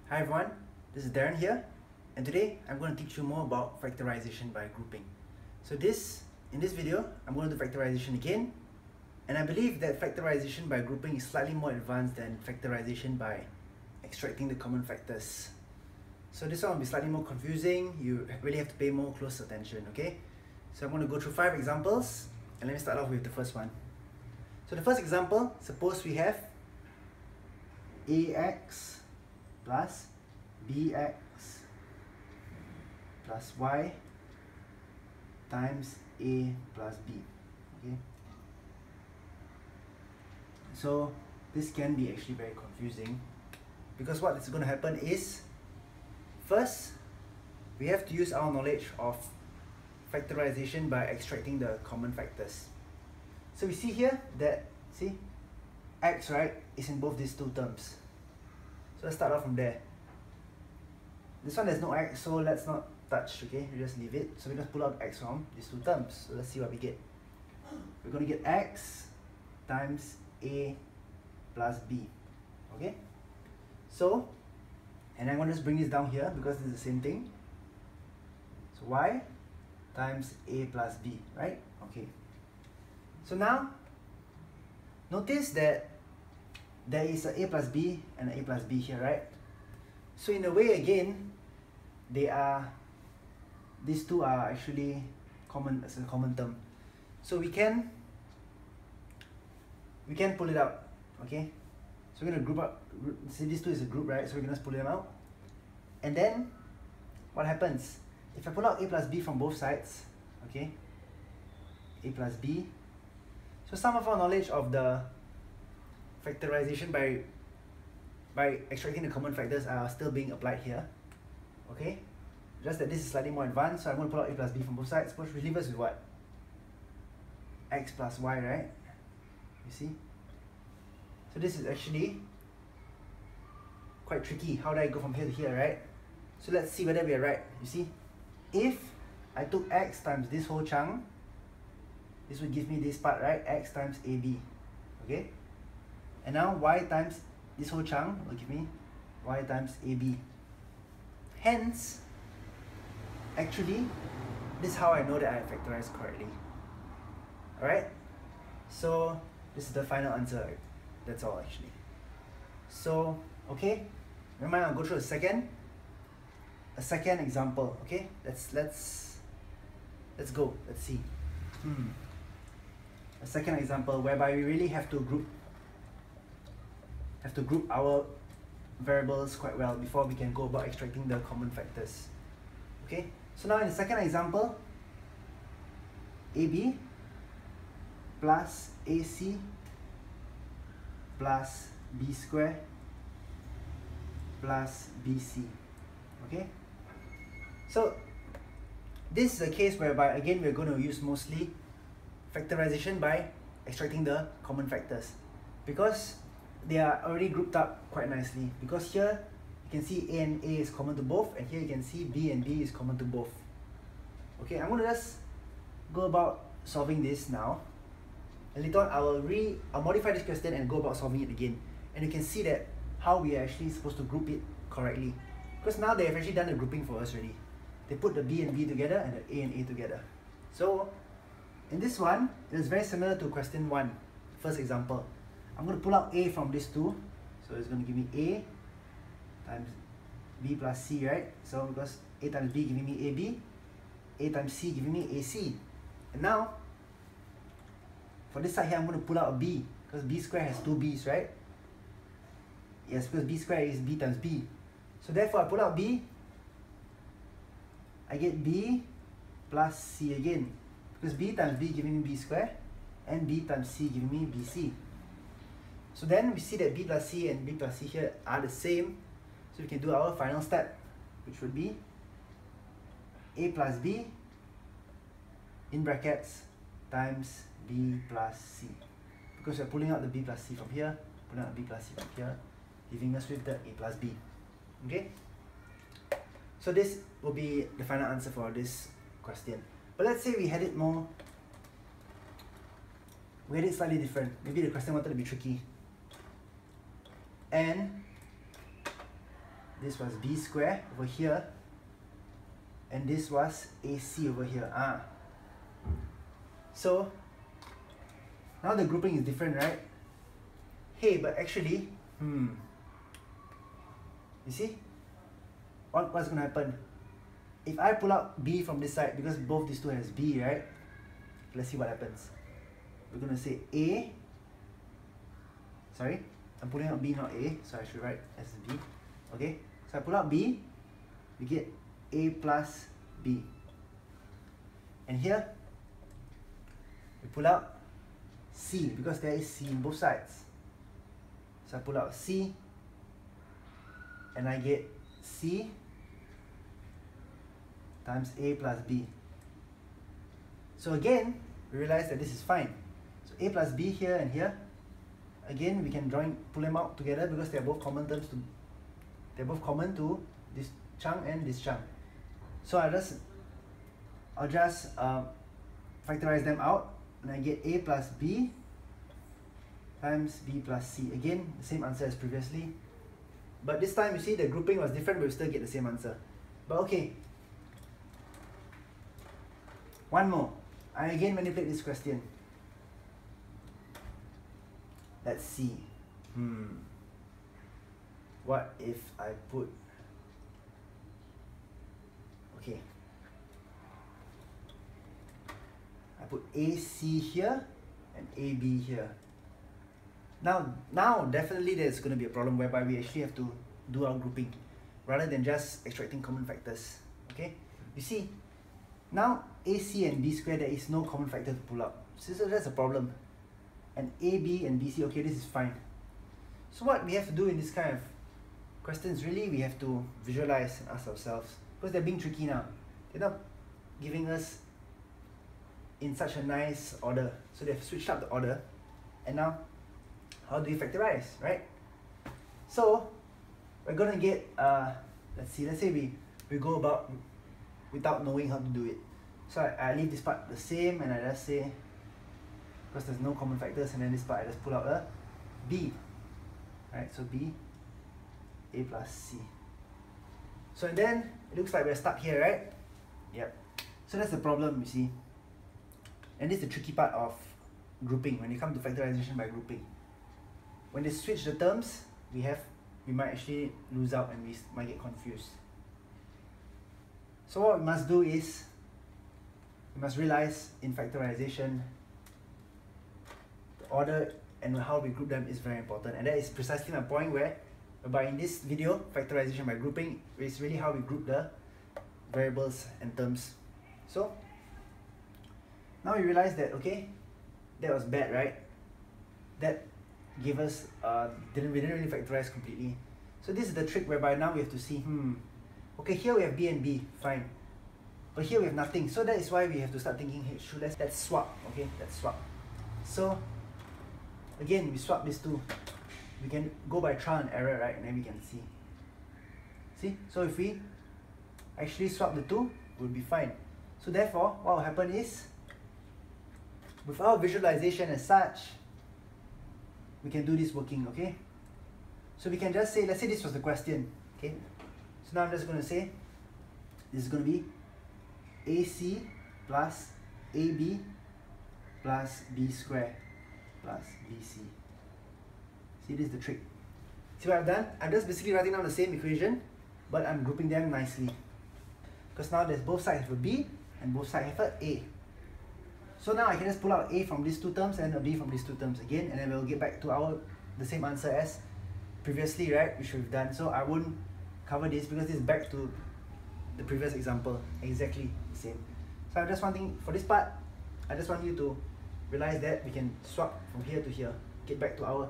Hi everyone, this is Darren here, and today I'm going to teach you more about factorization by grouping. So in this video, I'm going to do factorization again, and I believe that factorization by grouping is slightly more advanced than factorization by extracting the common factors. So this one will be slightly more confusing. You really have to pay more close attention, okay? So I'm going to go through 5 examples, and let me start off with the first one. So the first example, suppose we have ax plus bx plus y times a plus b. Okay, so this can be actually very confusing, because what is going to happen is, first we have to use our knowledge of factorization by extracting the common factors. So we see here that, see, x, right, is in both these two terms. So let's start off from there. This one there's no x, so let's not touch, okay? We just leave it. So we just pull out x from these two terms. So let's see what we get. We're going to get x times a plus b, okay? So, and I'm going to just bring this down here because this is the same thing. So y times a plus b, right? Okay. So now, notice that there is a plus b and a plus b here, right? So in a way, again, these two are actually common as a common term. So we can pull it out, okay? So we're gonna group up. See, these two is a group, right? So we're gonna just pull them out. And then what happens? If I pull out a plus b from both sides, okay? A plus b. So some of our knowledge of the factorization by extracting the common factors are still being applied here, okay? Just that this is slightly more advanced, so I'm going to pull out a plus b from both sides, which will leave us with what? X plus y, right? You see? So this is actually quite tricky. How do I go from here to here, right? So let's see whether we are right. You see, if I took x times this whole chunk, this would give me this part, right? X times ab, okay? And now y times this whole chunk will give me y times ab. Hence, actually, this is how I know that I factorized correctly. Alright? So, this is the final answer. That's all actually. So, okay? Never mind, I'll go through a second example, okay? Let's go. Let's see. A second example whereby we really have to group our variables quite well before we can go about extracting the common factors. Okay, so now in the second example, AB plus AC plus B square plus BC. Okay, so this is a case whereby again we're going to use mostly factorization by extracting the common factors, because they are already grouped up quite nicely. Because here you can see A and A is common to both, and here you can see B and B is common to both. Okay, I'm going to just go about solving this now, and later on I'll modify this question and go about solving it again, and you can see that how we are actually supposed to group it correctly, because now they have actually done the grouping for us already. They put the B and B together and the A and A together. So in this one, it is very similar to question 1, first example. I'm going to pull out A from these two, so it's going to give me A times B plus C, right? So because A times B giving me AB, A times C giving me AC. And now, for this side here, I'm going to pull out a B, because B square has 2 B's, right? Yes, because B square is B times B. So therefore, I pull out B, I get B plus C again, because B times B giving me B square, and B times C giving me BC. So then we see that B plus C and B plus C here are the same, so we can do our final step, which would be A plus B in brackets times B plus C, because we're pulling out the B plus C from here, pulling out the B plus C from here, leaving us with the A plus B. Okay? So this will be the final answer for this question. But let's say we had it slightly different. Maybe the question wanted to be tricky. And this was b square over here, and this was AC over here. So now the grouping is different, right? Hey, but actually, you see, what's gonna happen? If I pull out b from this side, because both these two has b, right? Let's see what happens. We're gonna say a. Sorry, I'm pulling out b, not a, so I should write as b. Okay, so I pull out b, we get a plus b. And here, we pull out c, because there is c in both sides. So I pull out c, and I get c times a plus b. So again, we realize that this is fine. So a plus b here and here, again we can pull them out together because they are both common to this chunk and this chunk. So I'll just factorize them out, and I get a plus b times b plus c. Again, the same answer as previously, but this time you see the grouping was different, but we still get the same answer. But okay, one more. I again manipulate this question. Let's see. What if I put, okay, I put AC here and AB here. Now definitely there's going to be a problem whereby we actually have to do our grouping rather than just extracting common factors. Okay, you see, now AC and B squared, there is no common factor to pull out. So that's a problem. And AB and BC, okay, this is fine. So what we have to do in this kind of questions, really, we have to visualize and ask ourselves, because they're being tricky now. They're not giving us in such a nice order. So they've switched up the order. And now, how do we factorize, right? So we're going to get, let's say we go about without knowing how to do it. So I leave this part the same, and I just say, because there's no common factors, and then this part I just pull out a b, right? So b, a plus c. So and then it looks like we're stuck here, right? Yep. So that's the problem, you see. And this is the tricky part of grouping when you come to factorization by grouping. When they switch the terms, we might actually lose out and we might get confused. So what we must do is, we must realize in factorization, the order and how we group them is very important. And that is precisely my point whereby in this video, factorization by grouping is really how we group the variables and terms. So now we realize that, okay, that was bad, right? That gave us, we didn't really factorize completely. So this is the trick whereby now we have to see, okay, here we have b and b, fine. But here we have nothing. So that is why we have to start thinking, hey, let's swap, okay? Let's swap. So again, we swap these two. We can go by trial and error, right? And then we can see. See? So if we actually swap the two, we'll be fine. So therefore, what will happen is, with our visualization as such, we can do this working, okay? So we can just say, let's say this was the question, okay? So now I'm just going to say, this is going to be AC plus AB plus B square plus BC. See, this is the trick. See what I've done? I'm just basically writing down the same equation, but I'm grouping them nicely. Because now there's both sides have a B and both sides have a A. So now I can just pull out A from these two terms and a B from these two terms again, and then we'll get back to the same answer as previously, right? Which we've done. So I won't cover this because this is back to the previous example, exactly the same. So I'm just wanting, for this part, I just want you to realize that we can swap from here to here, get back to our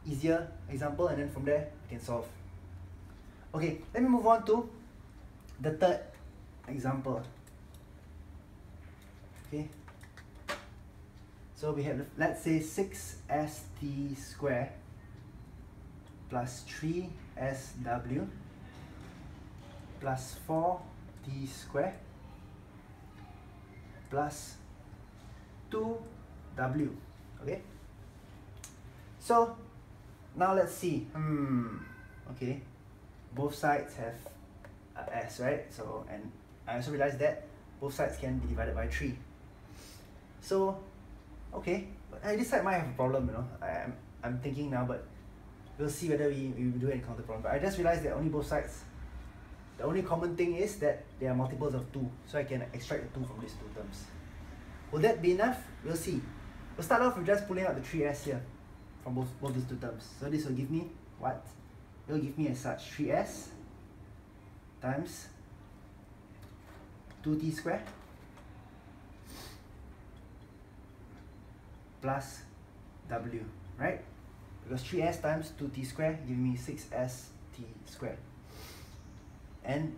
easier example, and then from there we can solve. Okay, let me move on to the third example. Okay, so we have, let's say, 6st square plus 3sw plus 4t square plus 2w. Okay, so now let's see. Okay, both sides have s, right? So, and I also realized that both sides can be divided by 3. So, okay, this side might have a problem, you know. I'm thinking now, but we'll see whether we do encounter problem. But I just realized that only both sides, the only common thing is that they are multiples of 2, so I can extract the 2 from these two terms. Will that be enough? We'll see. We'll start off with just pulling out the 3s here from both these two terms. So this will give me what? It will give me as such 3s times 2t squared plus w, right? Because 3s times 2t squared give me 6st squared. And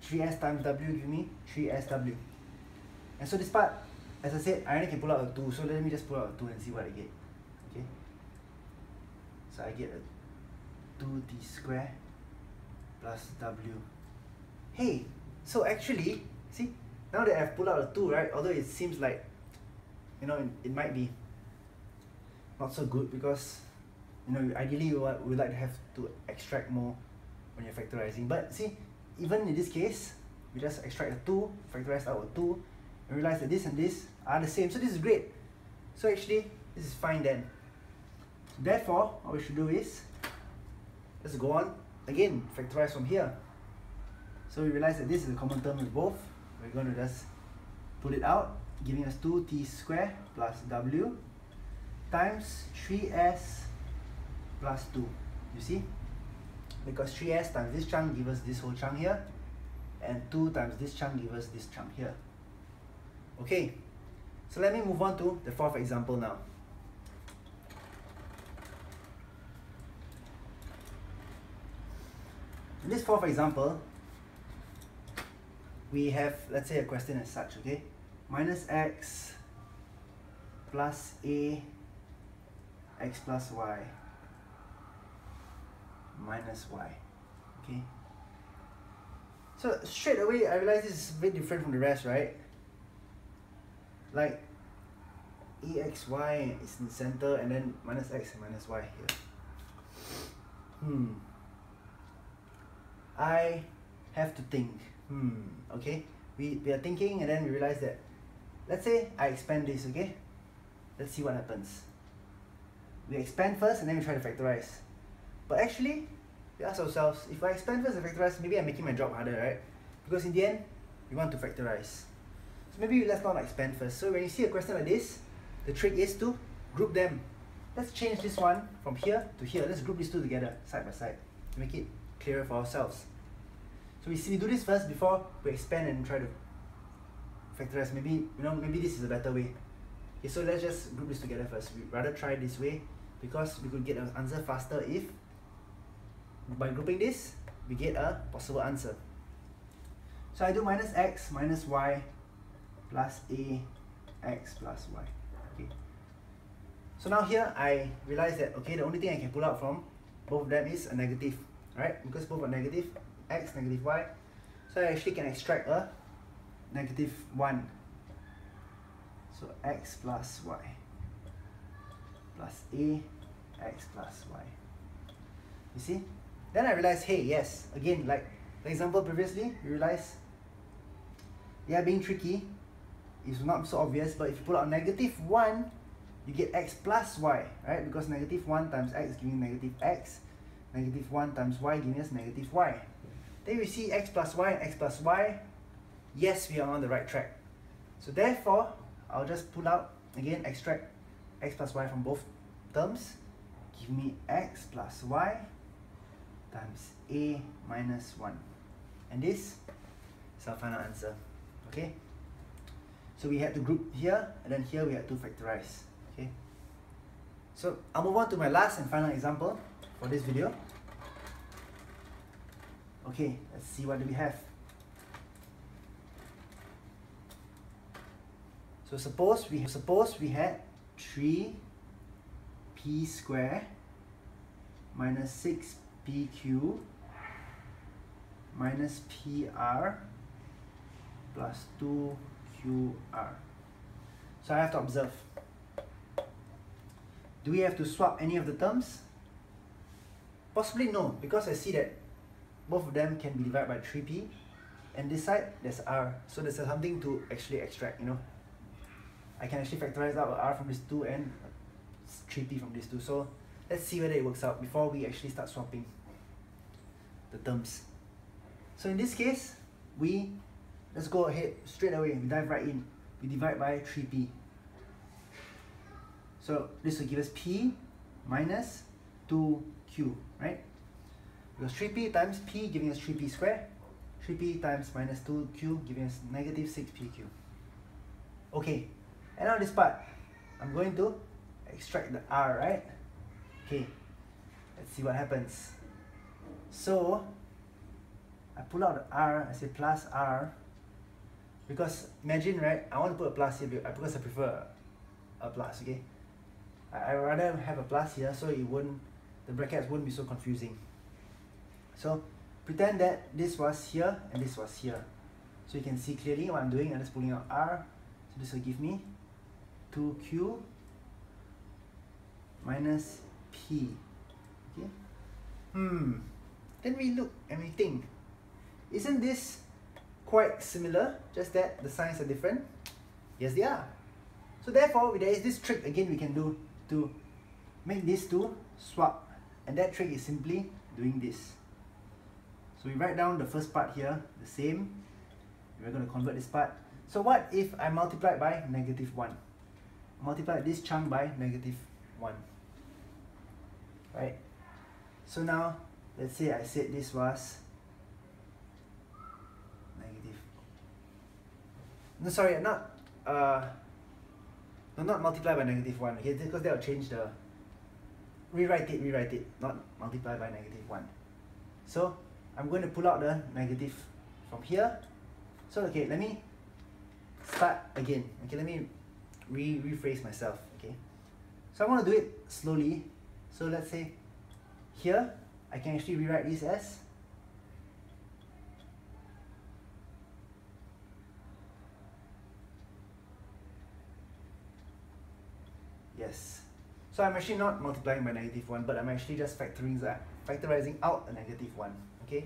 3s times w give me 3sw. And so this part, as I said, I only can pull out a 2, so let me just pull out a 2 and see what I get. Okay? So I get a 2t squared plus w. Hey, so actually, see, now that I've pulled out a 2, right, although it seems like, you know, it might be not so good because, you know, ideally we like to have to extract more when you're factorizing. But see, even in this case, we just extract a 2, factorize out a 2, and realize that this and this are the same. So this is great. So actually, this is fine then. Therefore, what we should do is, let's go on, again, factorize from here. So we realize that this is a common term with both. We're going to just pull it out, giving us 2t squared plus w times 3s plus 2. You see? Because 3s times this chunk gives us this whole chunk here, and 2 times this chunk gives us this chunk here. Okay, so let me move on to the fourth example now. In this fourth example, we have, let's say, a question as such, okay? Minus x plus a x plus y minus y, okay? So straight away, I realize this is a bit different from the rest, right? Like, axy is in the center and then minus x and minus y here. I have to think. Okay? We are thinking and then we realize that, let's say I expand this, okay? Let's see what happens. We expand first and then we try to factorize. But actually, we ask ourselves, if I expand first and factorize, maybe I'm making my job harder, right? Because in the end, we want to factorize. So maybe let's not expand first. So when you see a question like this, the trick is to group them. Let's change this one from here to here. Let's group these two together, side by side, to make it clearer for ourselves. So we do this first before we expand and try to factorize. Maybe this is a better way. Okay, so let's just group this together first. We'd rather try this way because we could get an answer faster if, by grouping this, we get a possible answer. So I do minus x minus y plus a x plus y. Okay. So now here I realize that, okay, the only thing I can pull out from both of them is a negative, right? Because both are negative, x, negative y. So I actually can extract a negative 1. So x plus y plus a x plus y. You see? Then I realize, hey, yes, again, like the example previously, we realize, yeah, being tricky is not so obvious, but if you pull out negative 1, you get x plus y, right? Because negative 1 times x giving negative x, negative 1 times y giving us negative y. Then we see x plus y and x plus y. Yes, we are on the right track. So therefore, I'll just pull out, again, extract x plus y from both terms. Give me x plus y times a minus 1. And this is our final answer. Okay? So we had to group here, and then here we had to factorize. Okay? So I'll move on to my last and final example for this video. Okay, let's see what do we have. So suppose we had 3p squared minus 6pq minus pr plus 2qr. So I have to observe. Do we have to swap any of the terms? Possibly no, because I see that both of them can be divided by 3p, and this side there's r, so there's something to actually extract, you know. I can actually factorize out r from these two and 3p from these two. So let's see whether it works out before we actually start swapping the terms. So in this case, let's go ahead straight away, we dive right in. We divide by 3p. So this will give us p minus 2q, right? Because 3p times p giving us 3p squared, 3p times minus 2q giving us negative 6pq. Okay, and now this part, I'm going to extract the r, right? Okay, let's see what happens. So I pull out the r, I say plus r, because imagine, right, I want to put a plus here because I prefer a plus, okay? I rather have a plus here so the brackets won't be so confusing. So pretend that this was here and this was here. So you can see clearly what I'm doing. I'm just pulling out r. So this will give me 2q minus p. Okay. Then we look and we think, isn't this quite similar, just that the signs are different? Yes, they are. So therefore, there is this trick again we can do to make these two swap, and that trick is simply doing this. So we write down the first part here, the same. We're going to convert this part. So what if I multiply it by -1? Multiply this chunk by -1. Right? So now, let's say I said this was negative. No, sorry, not multiply by -1. Okay, because that will change the. Rewrite it, not multiply by -1. So I'm going to pull out the negative from here. So okay, let me start again. Okay, let me rephrase myself. Okay, so I want to do it slowly. So let's say here I can actually rewrite this as yes. So I'm actually not multiplying by -1, but I'm actually just factorizing out a -1. Okay.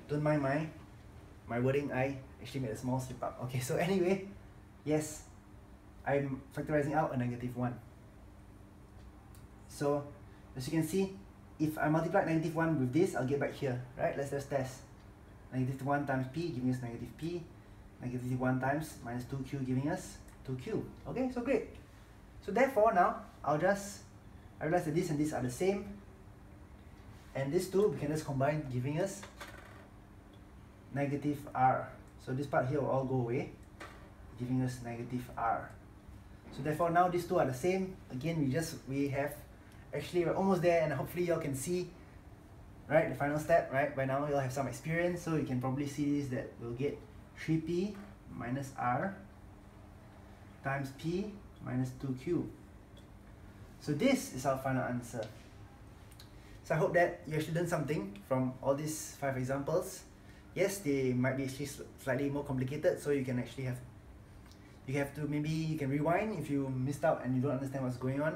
Don't mind my wording. I actually made a small slip up. Okay. So anyway, yes, I'm factorizing out a -1. So as you can see, if I multiply -1 with this, I'll get back here, right? Let's just test. -1 times p giving us -p. -1 times minus 2q giving us 2q. Okay, so great. So therefore now, I realize that this and this are the same. And these two, we can just combine, giving us -r. So this part here will all go away, giving us -r. So therefore now these two are the same. Again, we're almost there, and hopefully y'all can see, right, the final step, right? By now you'll have some experience, so you can probably see this, that we'll get 3p minus r times p minus 2q. So this is our final answer. So I hope that you actually learned something from all these 5 examples. Yes, they might be actually slightly more complicated, so you can actually you can rewind if you missed out and you don't understand what's going on.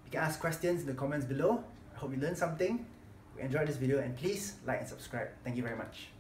You can ask questions in the comments below. I hope you learned something. We enjoyed this video, and please like and subscribe. Thank you very much.